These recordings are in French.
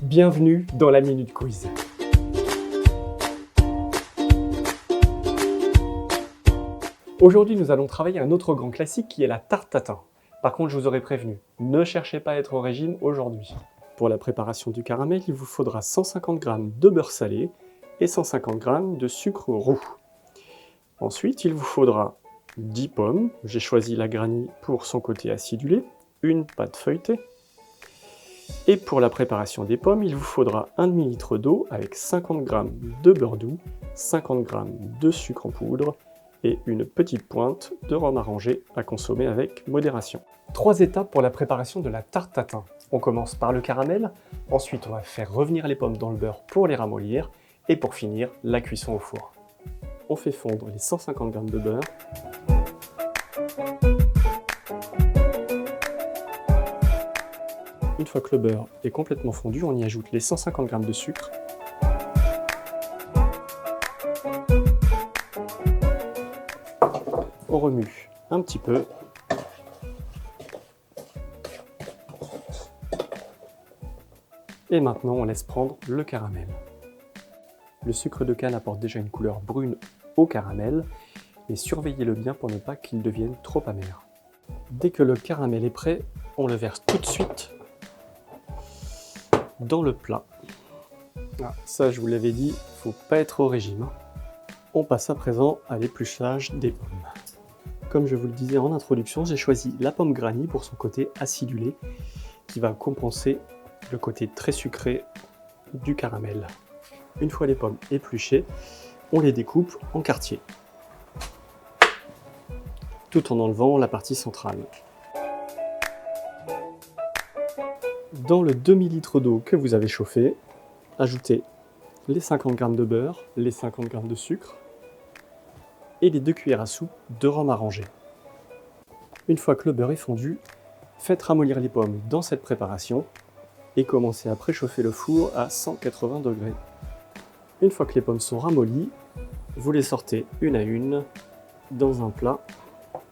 Bienvenue dans la Minute Quiz. Aujourd'hui, nous allons travailler un autre grand classique qui est la tarte tatin. Par contre, je vous aurais prévenu, ne cherchez pas à être au régime aujourd'hui. Pour la préparation du caramel, il vous faudra 150 g de beurre salé et 150 g de sucre roux. Ensuite, il vous faudra 10 pommes, j'ai choisi la Granny pour son côté acidulé, une pâte feuilletée. Et pour la préparation des pommes, il vous faudra un demi-litre d'eau avec 50 g de beurre doux, 50 g de sucre en poudre et une petite pointe de rhum arrangé à consommer avec modération. 3 étapes pour la préparation de la tarte tatin. On commence par le caramel, ensuite on va faire revenir les pommes dans le beurre pour les ramollir et pour finir, la cuisson au four. On fait fondre les 150 g de beurre. Une fois que le beurre est complètement fondu, on y ajoute les 150 g de sucre. On remue un petit peu. Et maintenant, on laisse prendre le caramel. Le sucre de canne apporte déjà une couleur brune au caramel, et surveillez-le bien pour ne pas qu'il devienne trop amer. Dès que le caramel est prêt, on le verse tout de suite dans le plat. Ah, ça, je vous l'avais dit, faut pas être au régime. On passe à présent à l'épluchage des pommes. Comme je vous le disais en introduction, j'ai choisi la pomme Granny pour son côté acidulé, qui va compenser le côté très sucré du caramel. Une fois les pommes épluchées, on les découpe en quartiers, tout en enlevant la partie centrale. Dans le demi-litre d'eau que vous avez chauffé, ajoutez les 50 g de beurre, les 50 g de sucre et les 2 cuillères à soupe de rhum arrangé. Une fois que le beurre est fondu, faites ramollir les pommes dans cette préparation et commencez à préchauffer le four à 180 degrés. Une fois que les pommes sont ramollies, vous les sortez une à une dans un plat,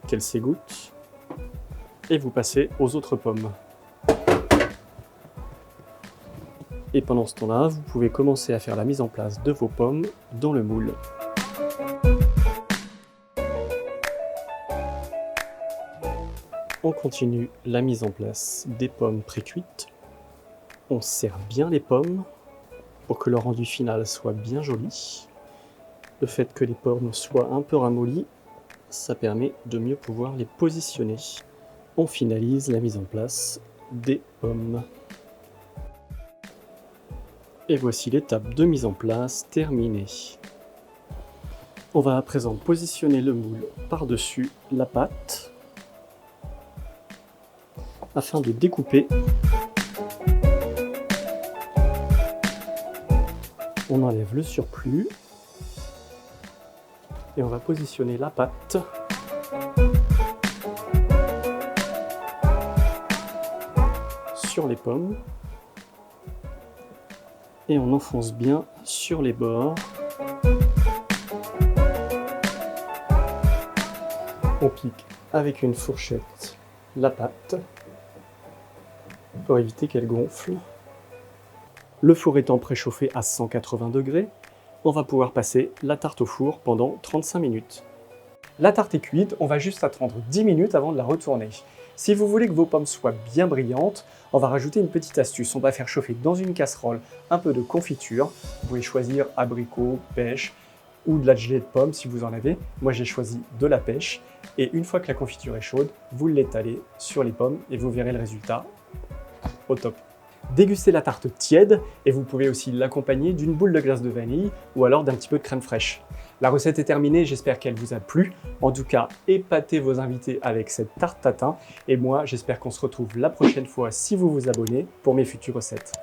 qu'elles s'égouttent, et vous passez aux autres pommes. Et pendant ce temps-là, vous pouvez commencer à faire la mise en place de vos pommes dans le moule. On continue la mise en place des pommes pré-cuites. On serre bien les pommes pour que le rendu final soit bien joli. Le fait que les pommes soient un peu ramollies, ça permet de mieux pouvoir les positionner. On finalise la mise en place des pommes. Et voici l'étape de mise en place terminée. On va à présent positionner le moule par-dessus la pâte afin de découper. On enlève le surplus et on va positionner la pâte sur les pommes. Et on enfonce bien sur les bords. On pique avec une fourchette la pâte pour éviter qu'elle gonfle. Le four étant préchauffé à 180 degrés, on va pouvoir passer la tarte au four pendant 35 minutes. La tarte est cuite, on va juste attendre 10 minutes avant de la retourner. Si vous voulez que vos pommes soient bien brillantes, on va rajouter une petite astuce. On va faire chauffer dans une casserole un peu de confiture. Vous pouvez choisir abricot, pêche ou de la gelée de pommes si vous en avez. Moi j'ai choisi de la pêche. Et une fois que la confiture est chaude, vous l'étalez sur les pommes et vous verrez le résultat au top. Dégustez la tarte tiède et vous pouvez aussi l'accompagner d'une boule de glace de vanille ou alors d'un petit peu de crème fraîche. La recette est terminée, j'espère qu'elle vous a plu. En tout cas, épatez vos invités avec cette tarte tatin. Et moi, j'espère qu'on se retrouve la prochaine fois si vous vous abonnez pour mes futures recettes.